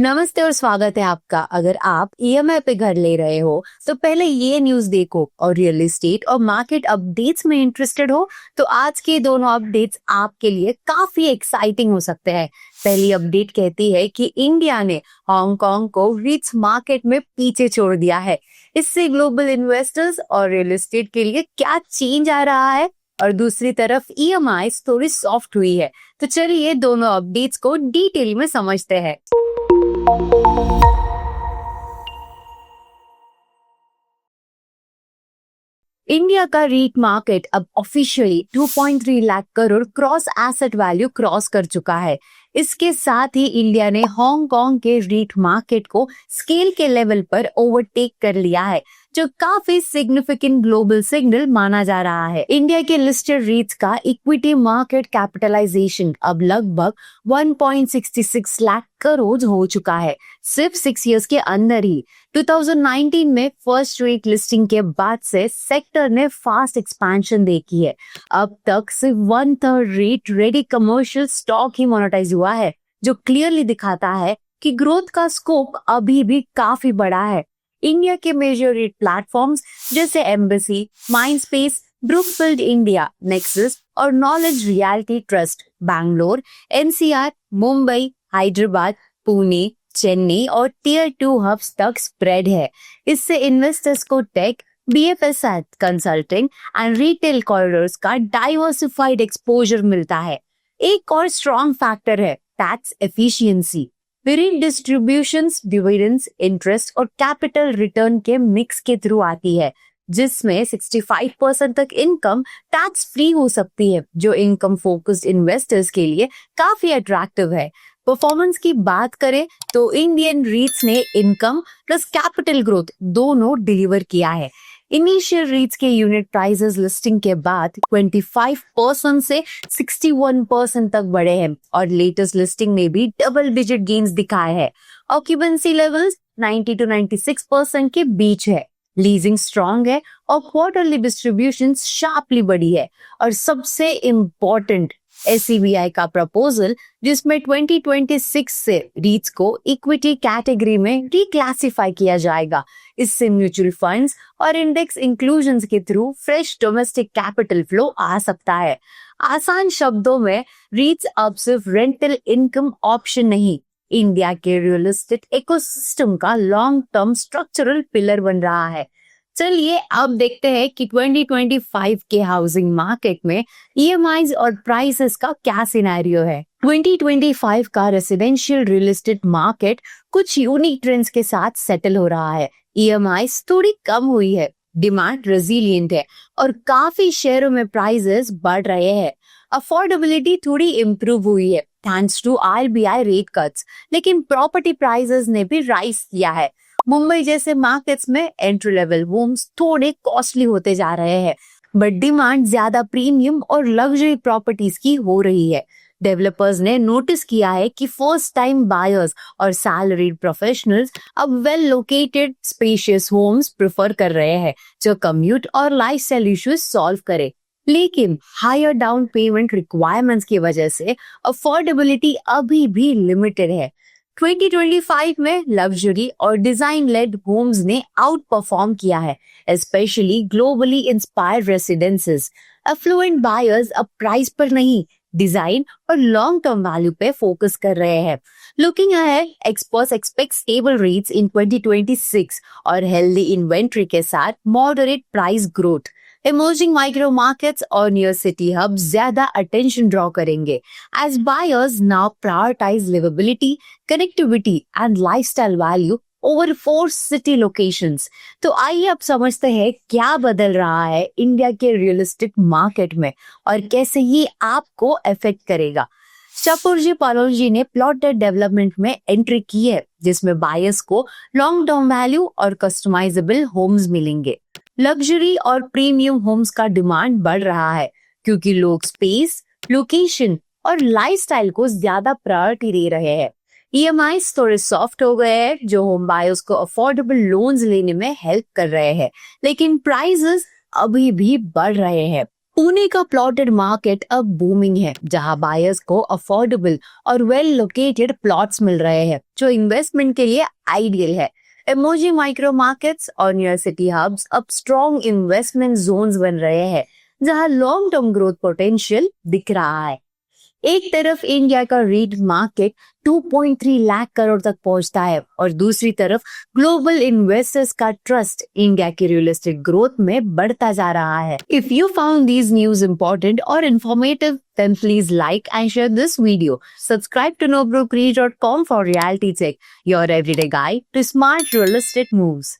नमस्ते और स्वागत है आपका। अगर आप ईएमआई पे घर ले रहे हो तो पहले ये न्यूज़ देखो, और रियल एस्टेट और मार्केट अपडेट्स में इंटरेस्टेड हो तो आज के दोनों अपडेट्स आपके लिए काफी एक्साइटिंग हो सकते हैं। पहली अपडेट कहती है कि इंडिया ने हांगकांग को रीट्स मार्केट में पीछे छोड़ दिया है। इससे ग्लोबल इन्वेस्टर्स और रियल एस्टेट के लिए क्या चेंज आ रहा है, और दूसरी तरफ ईएमआई स्टोरी सॉफ्ट हुई है। तो चलिए दोनों अपडेट्स को डिटेल में समझते हैं। इंडिया का रीट मार्केट अब officially 2.3 lakh crore cross asset value cross कर चुका है। इसके साथ ही इंडिया ने हांगकांग के रीट मार्केट को स्केल के लेवल पर ओवरटेक कर लिया है, जो काफी सिग्निफिकेंट ग्लोबल सिग्नल माना जा रहा है। इंडिया के लिस्टेड रीट्स का इक्विटी मार्केट कैपिटलाइजेशन अब लगभग 1.66 लाख करोड़ हो चुका है, सिर्फ 6 इयर्स के अंदर ही। 2019 में फर्स्ट रीट लिस्टिंग के बाद से सेक्टर ने फास्ट एक्सपेंशन देखी है। अब तक सिर्फ 1/3 रीट रेडी कमर्शियल स्टॉक ही मोनेटाइज हुआ है, जो क्लियरली दिखाता है कि ग्रोथ का स्कोप अभी भी काफी बड़ा है। इंडिया के मेजर रीट प्लेटफॉर्म्स जैसे Embassy, Mindspace, Brookfield India, Nexus और Knowledge Realty Trust Bangalore, NCR, Mumbai, Hyderabad, Pune, Chennai और टियर 2 हब्स तक स्प्रेड है। इससे इन्वेस्टर्स को tech, BFSI consulting and retail corridors का डाइवर्सिफाइड एक्सपोजर मिलता है। एक और स्ट्रॉन्ग फैक्टर है tax efficiency. REIT distributions dividends, interest और कैपिटल रिटर्न के मिक्स के थ्रू आती है, जिसमें 65% तक इनकम टैक्स फ्री हो सकती है, जो इनकम फोकस्ड इन्वेस्टर्स के लिए काफी अट्रैक्टिव है। परफॉर्मेंस की बात करें तो इंडियन रीट्स ने इनकम प्लस कैपिटल ग्रोथ दोनों डिलीवर किया है। इनिशियल रीट्स के यूनिट प्राइसेस लिस्टिंग के बाद 25% से 61% तक बढ़े हैं, और लेटेस्ट लिस्टिंग में भी डबल डिजिट गेन्स दिखाए हैं। ऑक्यूपेंसी लेवल्स 90 to 96% के बीच है। लीजिंग स्ट्रॉन्ग है और क्वार्टरली डिस्ट्रीब्यूशन शार्पली बढ़ी है। और सबसे इम्पोर्टेंट एसईबीआई का प्रपोजल, जिसमें 2026 से रीट्स को इक्विटी कैटेगरी में रिक्लासिफाई किया जाएगा। इससे म्यूचुअल फंड्स और इंडेक्स इंक्लूजन्स के through fresh domestic capital flow आ सकता है। आसान शब्दों में, रीट्स अब सिर्फ रेंटल इनकम ऑप्शन नहीं, इंडिया के रियल एस्टेट इकोसिस्टम का लॉन्ग टर्म स्ट्रक्चरल पिलर बन रहा है। चलिए अब देखते हैं कि 2025 के हाउसिंग मार्केट में ईएमआईज और प्राइसेस का क्या सिनेरियो है। 2025 का रेसिडेंशियल रियल एस्टेट मार्केट कुछ यूनिक ट्रेंड्स के साथ सेटल हो रहा है। ईएमआईज थोड़ी कम हुई है, डिमांड रेजिलिएंट है और काफी शहरों में प्राइसेस बढ़ रहे हैं। अफोर्डेबिलिटी थोड़ी इम्प्रूव हुई है thanks to RBI rate cuts, लेकिन प्रॉपर्टी प्राइसेस ने भी राइज किया है। मुंबई जैसे मार्केट्स में एंट्री लेवल होम्स थोड़े कॉस्टली होते जा रहे हैं, बट डिमांड ज्यादा प्रीमियम और लग्जरी प्रॉपर्टीज की हो रही है। डेवलपर्स ने नोटिस किया है कि फर्स्ट टाइम बायर्स और सैलरीड प्रोफेशनल्स अब well located spacious homes prefer कर रहे हैं, जो कम्यूट और लाइफस्टाइल इश्यूज सॉल्व करे। लेकिन हायर डाउन पेमेंट रिक्वायरमेंट्स की वजह से अफोर्डेबिलिटी अभी भी लिमिटेड है। 2025 में लग्जरी और डिजाइन लेड होम्स ने आउट परफॉर्म किया है, specially globally inspired residences. Affluent buyers अब प्राइस पर नहीं, डिजाइन और लॉन्ग टर्म वैल्यू पे फोकस कर रहे हैं। Looking ahead, experts expect stable rates in 2026 और हेल्दी इन्वेंट्री के साथ moderate price growth. Emerging micro markets और नियर सिटी हब्स ज्यादा अटेंशन ड्रॉ करेंगे, as buyers now prioritise liveability, connectivity and lifestyle value over 4 city locations. तो आइए अब समझते हैं क्या बदल रहा है इंडिया के रियल एस्टेट मार्केट में और कैसे ये आपको अफेक्ट करेगा। शाहपुर पालोल जी ने प्लॉटेड डेवलपमेंट में एंट्री की है, जिसमें बायर्स को लॉन्ग टर्म वैल्यू और कस्टमाइजेबल होम्स मिलेंगे। लग्जरी और प्रीमियम होम्स का डिमांड बढ़ रहा है, क्योंकि लोग स्पेस, लोकेशन और लाइफस्टाइल को ज्यादा प्रायोरिटी दे रहे हैं। ईएमआई थोड़े सॉफ्ट हो गए हैं, जो होम बायर्स को अफोर्डेबल लोन्स लेने में हेल्प कर रहे हैं, लेकिन प्राइसेस अभी भी बढ़ रहे हैं। पुणे का प्लॉटेड मार्केट अब बूमिंग है, जहां बायर्स को अफोर्डेबल और वेल लोकेटेड प्लॉट्स मिल रहे हैं, जो इन्वेस्टमेंट के लिए आइडियल है। इमर्जिंग माइक्रो मार्केट्स और नियर सिटी हब्स अब स्ट्रॉन्ग इन्वेस्टमेंट जोन्स बन रहे हैं, जहां लॉन्ग टर्म ग्रोथ पोटेंशियल दिख रहा है। एक तरफ इंडिया का रीट मार्केट 2.3 लाख करोड़ तक पहुंचता है और दूसरी तरफ ग्लोबल इन्वेस्टर्स का ट्रस्ट इंडिया की रियल एस्टेट ग्रोथ में बढ़ता जा रहा है। If you found these news important और informative, then please like and share this video. Subscribe to nobrokri.com for reality check, your everyday guide to smart real estate moves.